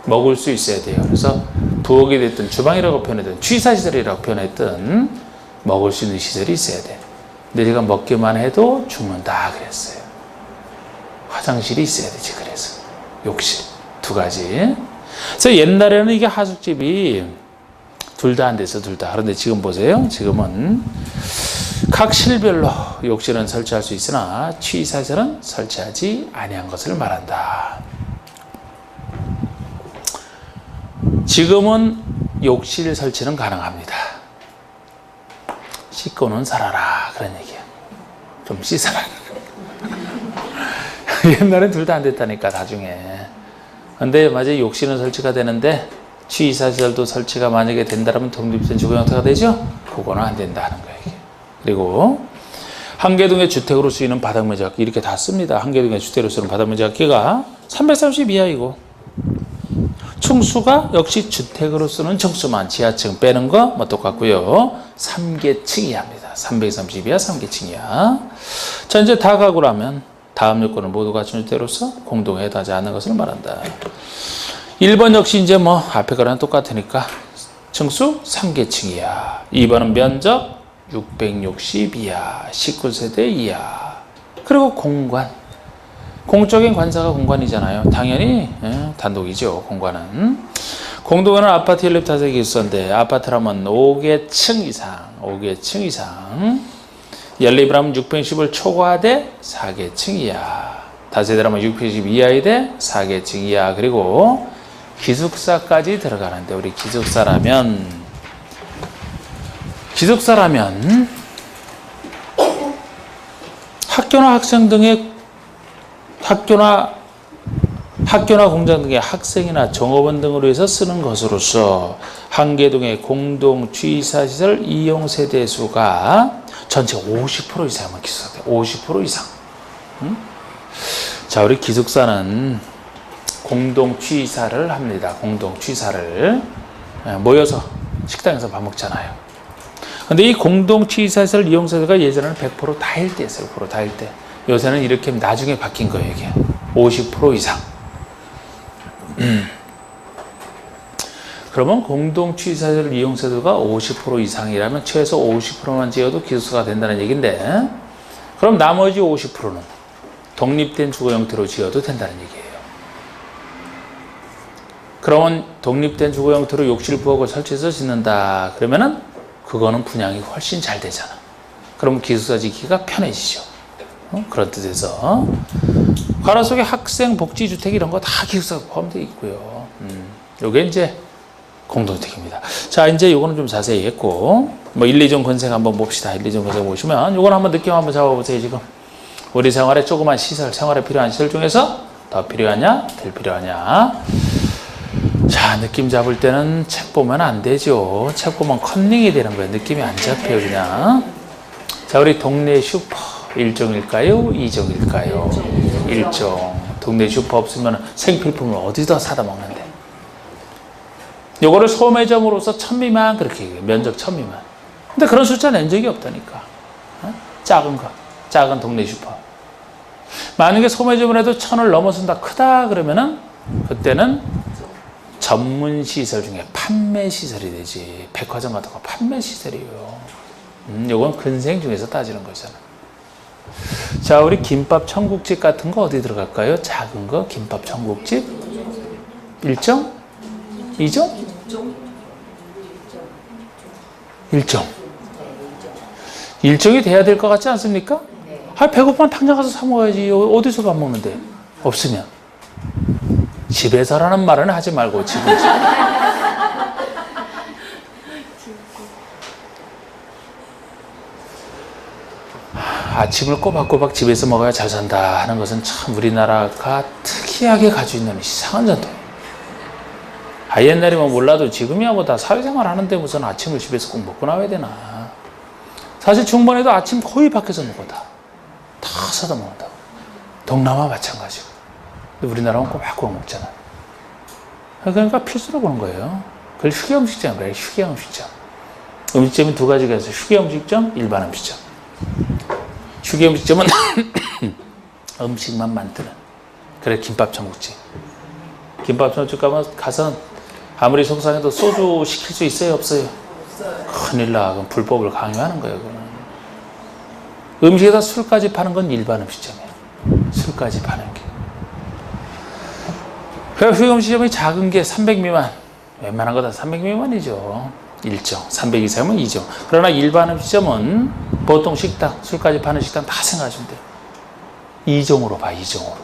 먹을 수 있어야 돼요. 그래서 부엌이 됐든 주방이라고 표현했든 취사시설이라고 표현했든 먹을 수 있는 시설이 있어야 돼. 근데 우리가 먹기만 해도 죽는다 그랬어요. 화장실이 있어야 되지. 그래서 욕실 두 가지. 그래서 옛날에는 이게 하숙집이 둘 다 안 됐어. 둘 다. 그런데 지금 보세요. 지금은 각 실별로 욕실은 설치할 수 있으나 취사시설은 설치하지 아니한 것을 말한다. 지금은 욕실 설치는 가능합니다. 씻고는 살아라 그런 얘기야. 좀 씻어라. 옛날엔 둘 다 안 됐다니까 나중에. 근데 맞아요. 욕실은 설치가 되는데 취사시설도 설치가 만약에 된다면 독립된 주거 형태가 되죠. 그거는 안 된다는 거예요. 이게. 그리고 한계동의 주택으로 쓰이는 바닥 면적 이렇게 다 씁니다. 한계동의 주택으로 쓰는 바닥 면적기가 330 이하이고 층수가 역시 주택으로 쓰는 층수만 지하층 빼는 거 뭐 똑같고요. 3계층 이하입니다. 330 이하 3계층 이하. 자, 이제 다가구라면 다음 요건을 모두 갖춘 주택으로서 공동해당하지 않는 것을 말한다. 1번 역시 이제 뭐 앞에 거랑 똑같으니까 층수 3계층 이하. 2번은 면적 660 이하, 19세대 이하. 그리고 공간. 공적인 관사가 공간이잖아요. 당연히 단독이죠. 공간은. 공동에는 아파트 연립 다세기 있었는데 아파트라면 5계층 이상, 5계층 이상. 연립이라면 610을 초과하되 4계층 이하. 다세대라면 610 이하이되 4계층 이하. 그리고 기숙사까지 들어가는데 우리 기숙사라면 학교나 학생 등의 학교나 공장 등의 학생이나 종업원 등으로 해서 쓰는 것으로서 한계동의 공동 취사시설 이용 세대 수가 전체 50% 이상이면 기숙사 돼. 50% 이상. 자, 우리 기숙사는 공동 취사를 합니다. 공동 취사를 모여서 식당에서 밥 먹잖아요. 근데 이 공동 취사시설 이용 세대가 예전에는 100% 다일 때였어요. 100% 다일 때. 요새는 이렇게 나중에 바뀐 거예요, 이게. 50% 이상. 그러면 공동 취사시설 이용 세대가 50% 이상이라면 최소 50%만 지어도 기숙사가 된다는 얘기인데, 그럼 나머지 50%는 독립된 주거 형태로 지어도 된다는 얘기예요. 그러면 독립된 주거 형태로 욕실 부엌을 설치해서 짓는다. 그러면은 그거는 분양이 훨씬 잘 되잖아. 그럼 기숙사 짓기가 편해지죠. 그런 뜻에서 가로 속에 학생 복지주택 이런 거 다 기숙사가 포함되어 있고요. 요게 이제 공동주택입니다. 자, 이제 요거는 좀 자세히 했고, 뭐 1, 2종 건색 한번 봅시다. 1, 2종 건색 보시면 요건 한번 느낌 한번 잡아보세요. 지금 우리 생활에 조그만 시설, 생활에 필요한 시설 중에서 더 필요하냐, 덜 필요하냐. 자, 느낌 잡을 때는 책 보면 안 되죠. 책 보면 컨닝이 되는 거예요. 느낌이 안 잡혀요, 그냥. 자, 우리 동네 슈퍼 1종일까요? 2종일까요? 1종. 동네 슈퍼 없으면 생필품을 어디다 사다 먹는데. 요거를 소매점으로서 1000 미만 그렇게 얘기해요. 면적 1000 미만. 근데 그런 숫자 낸 적이 없다니까. 어? 작은 거. 작은 동네 슈퍼. 만약에 소매점을 해도 1000을 넘어선다 크다 그러면은 그때는 전문 시설 중에 판매 시설이 되지. 백화점 같은 거 판매 시설이에요. 요건 근생 중에서 따지는 거잖아. 자, 우리 김밥 천국집 같은 거 어디 들어갈까요? 작은 거 김밥 천국집 1종? 2종? 1종. 1종이 돼야 될 것 같지 않습니까? 아, 배고프면 당장 가서 사 먹어야지. 어디서 밥 먹는데? 없으면. 집에서라는 말은 하지 말고 집에서. 아침을 꼬박꼬박 집에서 먹어야 잘 산다 하는 것은 참 우리나라가 특이하게 가지고 있는 이상한 전통이에요. 아, 옛날이면 몰라도 지금이야 뭐 다 사회생활 하는데 무슨 아침을 집에서 꼭 먹고 나와야 되나. 사실 중반에도 아침 거의 밖에서 먹어 다 사다 먹는다고. 동남아 마찬가지고. 우리나라는 꼬박꼬박 먹잖아. 그러니까 필수로 보는 거예요. 그걸 휴게 음식점이라고 해요. 휴게 음식점. 음식점이 두 가지가 있어요. 휴게 음식점, 일반 음식점. 휴게 음식점은 음식만 만드는. 그래, 김밥 천국집. 김밥 천국집 가서 아무리 속상해도 소주 시킬 수 있어요, 없어요? 큰일 나. 그럼 불법을 강요하는 거예요. 그건. 음식에다 술까지 파는 건 일반 음식점이에요. 술까지 파는 게. 그래서 휴게 음식점이 작은 게 300 미만. 웬만한 거 다 300 미만이죠. 1종. 300 이상이면 2종. 그러나 일반 음식점은 보통 식당, 술까지 파는 식당 다 생각하시면 돼요. 2종으로 봐, 2종으로.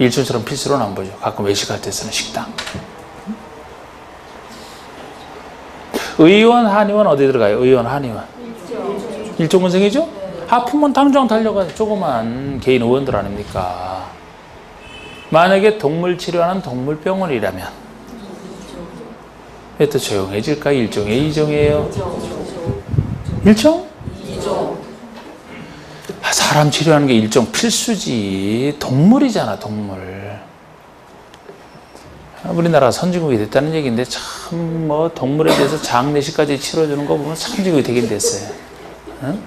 1종처럼 필수로는 안 보죠. 가끔 외식할 때 쓰는 식당. 의원, 한의원 어디 들어가요? 의원, 한의원. 1종 건생이죠? 아프면 당장 달려가요. 조그만 개인 의원들 아닙니까? 만약에 동물 치료하는 동물병원이라면 왜 또 조용해질까? 1종에 2종이에요? 1종? 2종. 아, 사람 치료하는 게 1종 필수지. 동물이잖아, 동물. 우리나라 선진국이 됐다는 얘기인데 참 뭐 동물에 대해서 장례식까지 치러주는 거 보면 선진국이 되긴 됐어요. 응?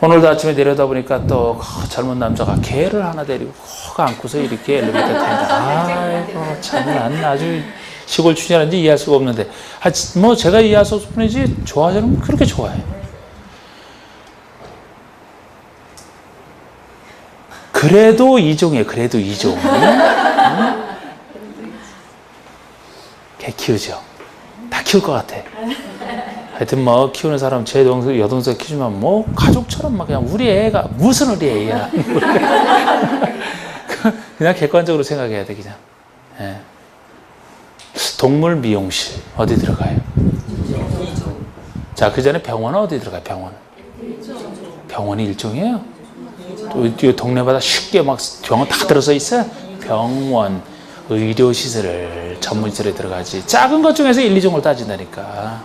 오늘도 아침에 내려다 보니까 또 젊은 남자가 개를 하나 데리고 콕 안고서 이렇게 엘리베이터 탄다. 아이고 참 난 아주 시골 출신인지 이해할 수가 없는데 뭐 제가 이해할 수 없을 뿐이지 좋아하지는 그렇게 좋아해요. 그래도 2종이에요. 그래도 2종. 응? 개 키우죠. 다 키울 것 같아. 하여튼 뭐 키우는 사람 제 여동생 키우면 뭐 가족처럼 막 그냥 우리 애가 무슨 우리 애야. 그냥 객관적으로 생각해야 돼 그냥. 예. 동물 미용실 어디 들어가요? 자, 그 전에 병원은 어디 들어가요? 병원이 일종이에요. 또 동네마다 쉽게 막 병원 다 들어서 있어요. 병원, 의료시설, 전문시설에 들어가지. 작은 것 중에서 1, 2종을 따진다니까.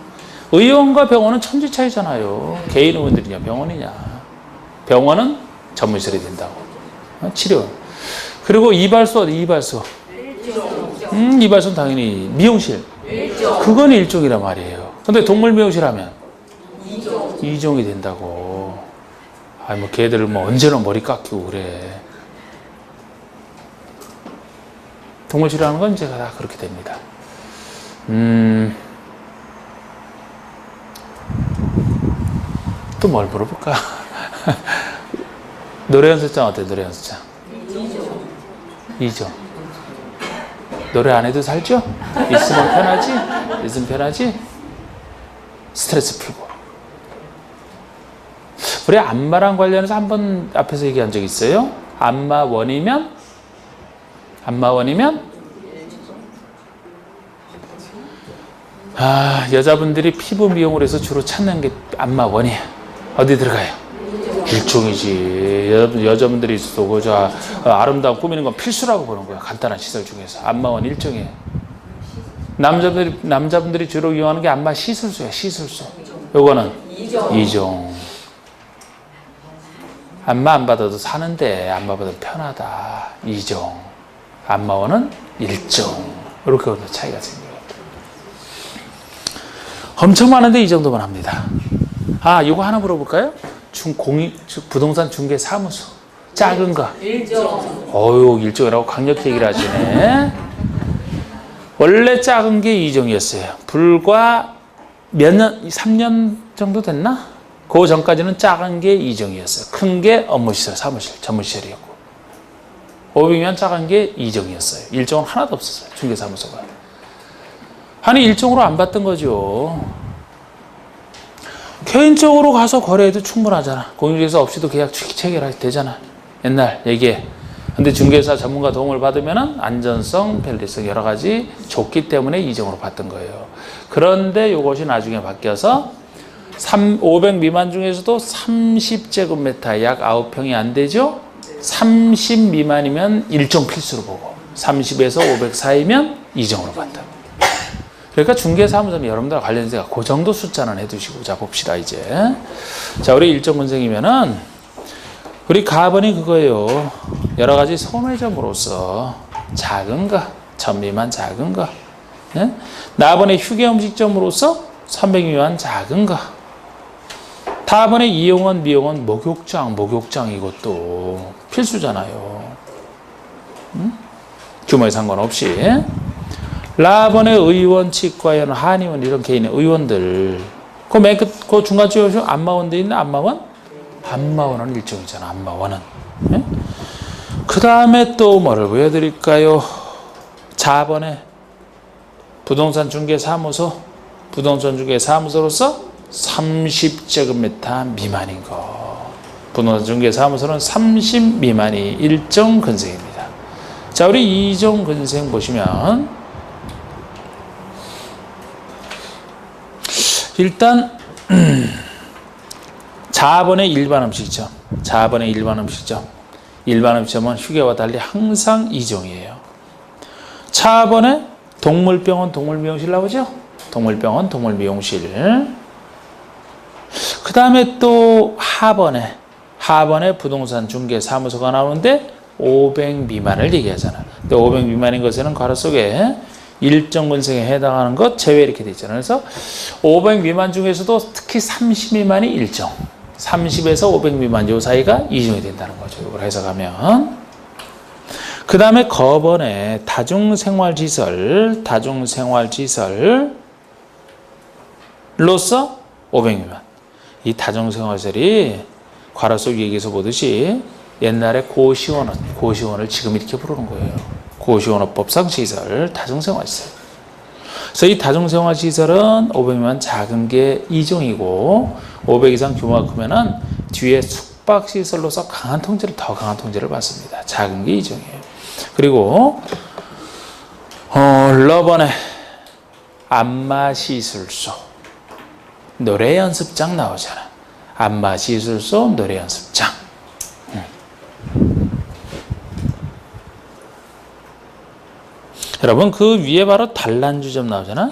의원과 병원은 천지 차이잖아요. 개인 의원들이냐 병원이냐. 병원은 전문시설이 된다고. 치료. 그리고 이발소 어디? 이발소. 이발소는 당연히 미용실. 그건 일종이란 말이에요. 근데 동물 미용실 하면 2종이 된다고. 아니 뭐 걔들을 뭐 언제나 머리 깎이고 그래. 동물 치료하는 건 이제 다 그렇게 됩니다. 또 뭘 물어볼까? 노래 연습장 어때? 노래 연습장 2종. 노래 안 해도 살죠? 있으면 편하지? 있으면 편하지? 스트레스 풀고. 우리 안마랑 관련해서 한번 앞에서 얘기한 적 있어요? 안마원이면 여자분들이 피부 미용을 해서 주로 찾는 게 안마원이야. 어디 들어가요? 일종이지. 여자분들이 있어도 그저 아름다움 꾸미는 건 필수라고 보는 거야. 간단한 시설 중에서 안마원 일종이에요. 남자분들이 주로 이용하는 게 안마 시술소야. 시술소. 요거는 이종. 안마 안 받아도 사는데 안마 받으면 편하다. 이종. 안마원은 일종. 이렇게 차이가 생겨요. 엄청 많은데 이 정도만 합니다. 요거 하나 물어볼까요? 부동산 중개 사무소. 작은 거. 일종이라고 강력히 얘기를 하시네. 원래 작은 게 이종이었어요. 불과 몇 년, 3년 정도 됐나? 그 전까지는 작은 게 이종이었어요. 큰 게 업무시설, 사무실, 전문시설이었고. 500명 작은 게 이종이었어요. 일종은 하나도 없었어요. 중개사무소가. 아니 일종으로 안 받던 거죠. 개인적으로 가서 거래해도 충분하잖아. 공인중개사 없이도 계약 체결이 되잖아. 옛날 얘기해. 근데 중개사 전문가 도움을 받으면 안전성, 편리성 여러 가지 좋기 때문에 이종으로 받던 거예요. 그런데 이것이 나중에 바뀌어서 500 미만 중에서도 30제곱미터 약 9평이 안 되죠. 30 미만이면 일종 필수로 보고 30에서 500 사이면 이종으로 받다. 그러니까 중개사무소는 여러분들 관련돼서 그 정도 숫자는 해두시고. 자 봅시다 이제. 자 우리 일종 군생이면은 우리 가번이 그거예요. 여러 가지 소매점으로서 작은 거, 1000 미만 작은 거. 네? 나번의 휴게 음식점으로서 300 미만 작은 거. 다번에 이용원, 미용원, 목욕장 이것도 필수잖아요. 규모에 상관없이. 라번의 의원, 치과의원, 한의원 이런 개인의 의원들. 그 맨 끝, 그 중간쯤에 안마원도 있는 안마원? 안마원은 일종이잖아. 안마원은. 네? 그 다음에 또 뭐를 보여드릴까요? 4번에 부동산 중개사무소. 부동산 중개사무소로서 30제곱미터 미만인 거. 부동산 중개사무소는 30 미만이 일종 근생입니다. 자, 우리 이종 근생 보시면 일단 4번의 일반 음식점. 4번의 일반 음식점. 일반 음식점은 휴게와 달리 항상 이종이에요. 4번에 동물병원, 동물미용실 나오죠? 동물병원, 동물미용실. 그 다음에 또 하번에 부동산 중개사무소가 나오는데 500 미만을 얘기하잖아. 근데 500 미만인 것에는 괄호 속에 일정 근생에 해당하는 것 제외 이렇게 돼 있잖아요. 그래서 500 미만 중에서도 특히 30 미만이 일정. 30에서 500 미만 요 사이가 이종이 된다는 거죠. 이걸 해석하면. 그 다음에 거번에 다중생활시설로서 500 미만. 이 다중생활시설이 괄호 속 얘기에서 보듯이 옛날에 고시원을 지금 이렇게 부르는 거예요. 고시원업법상 시설, 다중생활시설. 그래서 이 다중생활시설은 500 미만 작은 게 이종이고 500 이상 규모가 크면은 뒤에 숙박시설로서 더 강한 통제를 받습니다. 작은 게 이종이에요. 그리고 러번에 안마시술소, 노래연습장 나오잖아. 안마시술소, 노래연습장. 여러분 그 위에 바로 단란주점 나오잖아.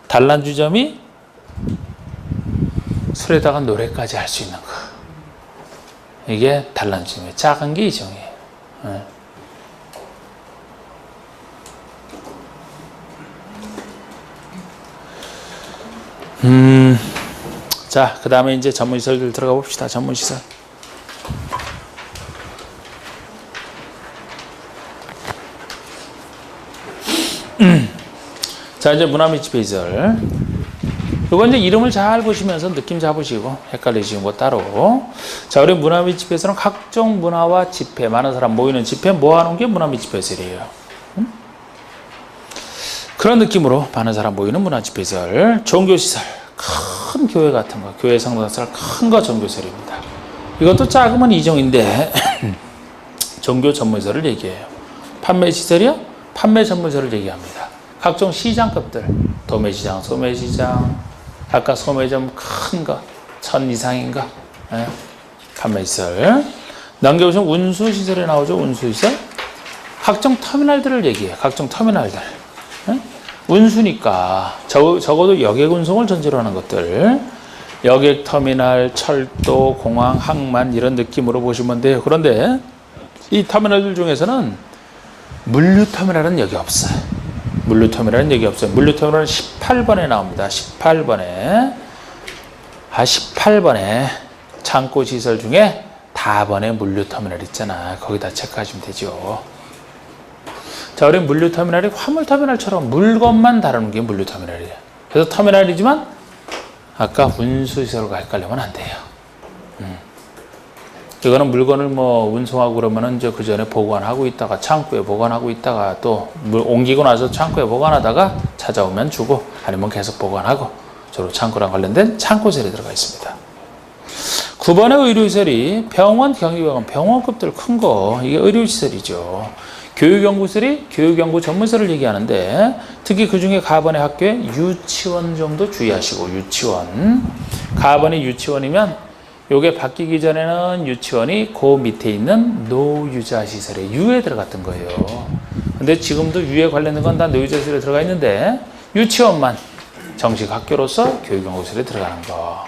단란주점이 술에다가 노래까지 할 수 있는 거. 이게 단란주점이에요. 작은 게 이종이에요. 자, 그 다음에 이제 전문시설들 들어가 봅시다. 전문시설. 자, 이제 문화미치페이설. 이건 이제 이름을 잘 보시면서 느낌 잡으시고 헷갈리시는 거 따로. 자, 우리 문화미치페이설은 각종 문화와 집회, 많은 사람 모이는 집회 모아놓은 게 문화미치페이설이에요. 그런 느낌으로 많은 사람 모이는 문화집회설. 종교시설, 큰 교회 같은 거, 교회 성당시설 큰 거 종교시설입니다. 이것도 작으면 이종인데 종교 전문시설을 얘기해요. 판매 시설이요? 판매 전문시설을 얘기합니다. 각종 시장급들, 도매시장, 소매시장, 아까 소매점 큰 거, 1000 이상인가? 예? 판매시설. 넘겨보시면 운수시설에 나오죠, 운수시설. 각종 터미널들을 얘기해요. 각종 터미널들. 예? 운수니까 적어도 여객 운송을 전제로 하는 것들. 여객 터미널, 철도, 공항, 항만 이런 느낌으로 보시면 돼요. 그런데 이 터미널들 중에서는 물류 터미널은 여기 없어요. 물류 터미널은 여기 없어요. 물류 터미널은 18번에 나옵니다. 18번에. 18번에 창고 시설 중에 다번에 물류 터미널 있잖아. 거기다 체크하시면 되죠. 자, 우리 물류 터미널이 화물 터미널처럼 물건만 다루는 게 물류 터미널이에요. 그래서 터미널이지만 아까 운수시설과 헷갈리면 안 돼요. 이거는 물건을 뭐 운송하고 그러면은 그 전에 보관하고 있다가 창고에 보관하고 있다가 또 옮기고 나서 창고에 보관하다가 찾아오면 주고 아니면 계속 보관하고 주로 창고랑 관련된 창고시설이 들어가 있습니다. 9번의 의료시설이 병원, 경기병원, 병원급들 큰 거 이게 의료시설이죠. 교육연구시설이 교육연구 전문시설을 얘기하는데 특히 그 중에 가번의 학교에 유치원 정도 주의하시고 유치원. 가번이 유치원이면 요게 바뀌기 전에는 유치원이 그 밑에 있는 노유자 시설에 유에 들어갔던 거예요. 근데 지금도 유에 관련된 건 다 노유자 시설에 들어가 있는데 유치원만 정식 학교로서 교육연구시설에 들어가는 거.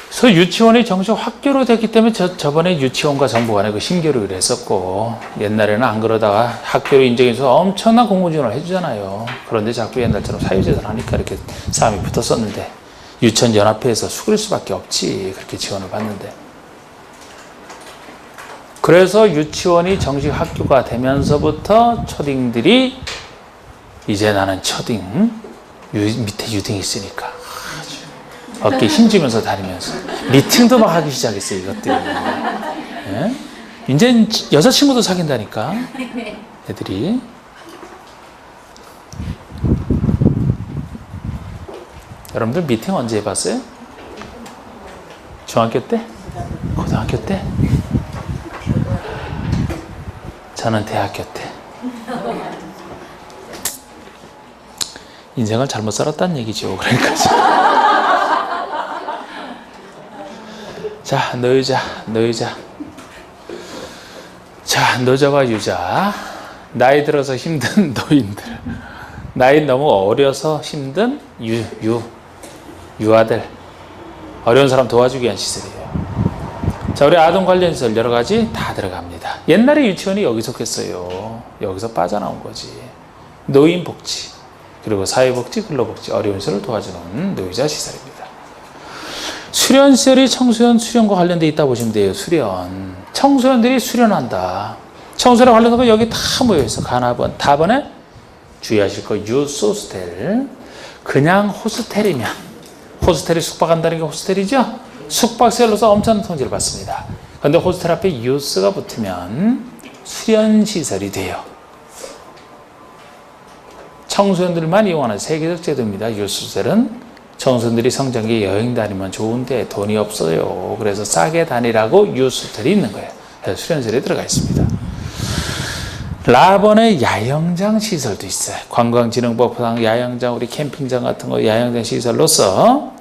그래서 유치원이 정식 학교로 됐기 때문에 저번에 유치원과 정부 간에 그 심교류를 했었고 옛날에는 안 그러다가 학교로 인정해서 엄청난 공무 지원을 해주잖아요. 그런데 자꾸 옛날처럼 사유재산 하니까 이렇게 싸움이 붙었었는데 유치원 연합회에서 수그릴 수밖에 없지. 그렇게 지원을 받는데. 그래서 유치원이 정식 학교가 되면서부터 초딩들이 이제 나는 초딩 밑에 유딩이 있으니까 어깨에 힘주면서 다니면서 미팅도 막 하기 시작했어요. 이것들이. 예? 이제 여자친구도 사귄다니까 애들이. 여러분들 미팅 언제 해봤어요? 중학교 때? 고등학교 때? 저는 대학교 때. 인생을 잘못 살았다는 얘기죠. 그러니까. 자, 노유자. 자, 노자와 유자. 나이 들어서 힘든 노인들. 나이 너무 어려서 힘든 유아들. 어려운 사람 도와주기 위한 시설이에요. 자, 우리 아동 관련 시설 여러 가지 다 들어갑니다. 옛날에 유치원이 여기 속했어요. 여기서 빠져나온 거지. 노인복지, 그리고 사회복지, 근로복지, 어려운 시설을 도와주는 노유자 시설입니다. 수련시설이 청소년 수련과 관련돼 있다 보시면 돼요. 수련. 청소년들이 수련한다. 청소년 관련된 거 여기 다 모여있어. 가나번, 다번에 주의하실 거 유소스텔. 그냥 호스텔이면 호스텔이 숙박한다는 게 호스텔이죠. 숙박시설로서 엄청난 통지를 받습니다. 그런데 호스텔 앞에 유스가 붙으면 수련시설이 돼요. 청소년들만 이용하는 세계적 제도입니다. 유소스텔은 청소년들이 성장기에 여행 다니면 좋은데 돈이 없어요. 그래서 싸게 다니라고 유소스텔이 있는 거예요. 그래서 수련시설에 들어가 있습니다. 라번의 야영장 시설도 있어요. 관광진흥법상 야영장, 우리 캠핑장 같은 거 야영장 시설로서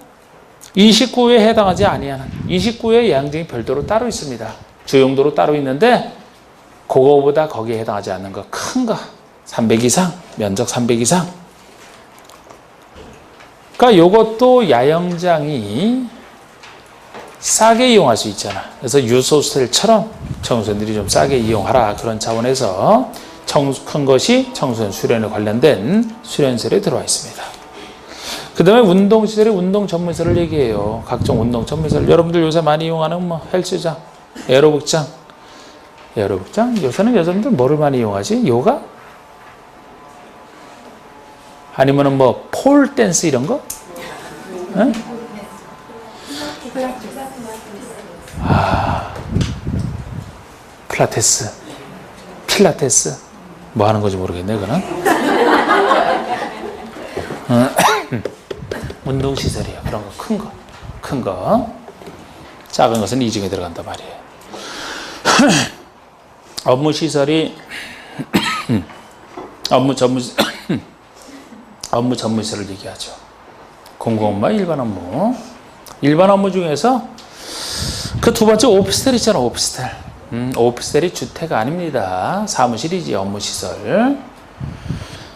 29호에 해당하지 아니하는 29호의 야영장이 별도로 따로 있습니다. 주용도로 따로 있는데 그거보다 거기에 해당하지 않는 거 큰 거 300 이상, 면적 300 이상. 그러니까 이것도 야영장이 싸게 이용할 수 있잖아. 그래서 유소스텔처럼 청소년들이 좀 싸게 이용하라. 그런 차원에서 큰 것이 청소년 수련에 관련된 수련시설에 들어와 있습니다. 그 다음에 운동시설이 운동 전문시설을 얘기해요. 각종 운동 전문시설. 여러분들 요새 많이 이용하는 뭐 헬스장, 에어로빅장. 요새는 여자분들 뭐를 많이 이용하지? 요가? 아니면은 뭐 폴 댄스 이런 거? 응? 필라테스. 뭐 하는 건지 모르겠네, 그거는. 운동시설이에요. 그런 거, 큰 거. 작은 것은 이 중에 들어간단 말이에요. 업무 시설이 업무 전문 시설을 얘기하죠. 공공업무, 일반 업무. 일반 업무 중에서 그 두 번째 오피스텔 있잖아, 오피스텔. 오피스텔이 주택 아닙니다. 사무실이지, 업무 시설.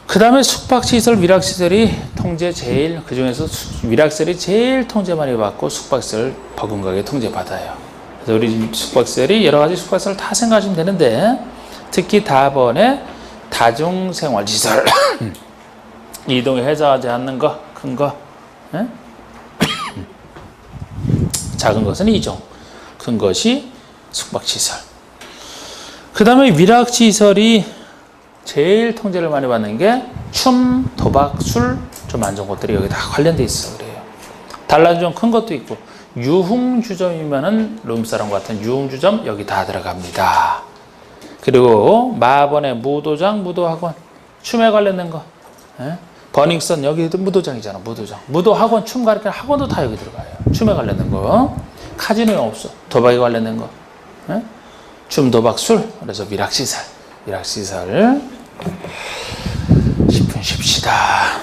그 다음에 숙박시설, 위락시설이 통제 제일, 그 중에서 위락시설이 제일 통제 많이 받고 숙박시설 버금가게 통제받아요. 그래서 우리 숙박시설이 여러 가지 숙박시설 다 생각하시면 되는데, 특히 다번에 다중생활시설. 이동에 해당하지 않는 거, 큰 거. 예? 작은 것은 이종, 큰 것이 숙박시설. 그 다음에 위락시설이 제일 통제를 많이 받는 게 춤, 도박, 술 좀 안 좋은 것들이 여기 다 관련돼 있어. 그래요. 달라진 좀 큰 것도 있고, 유흥주점이면은 룸사롱 같은 유흥주점 여기 다 들어갑니다. 그리고 마번의 무도장, 무도학원, 춤에 관련된 거. 예? 버닝썬 여기도 무도장이잖아. 무도장, 무도학원, 춤 가르치는 학원도 다 여기 들어가요. 춤에 관련된 거. 카지노에 없어. 도박에 관련된 거. 예? 춤, 도박, 술. 그래서 위락시설 10분 쉽시다.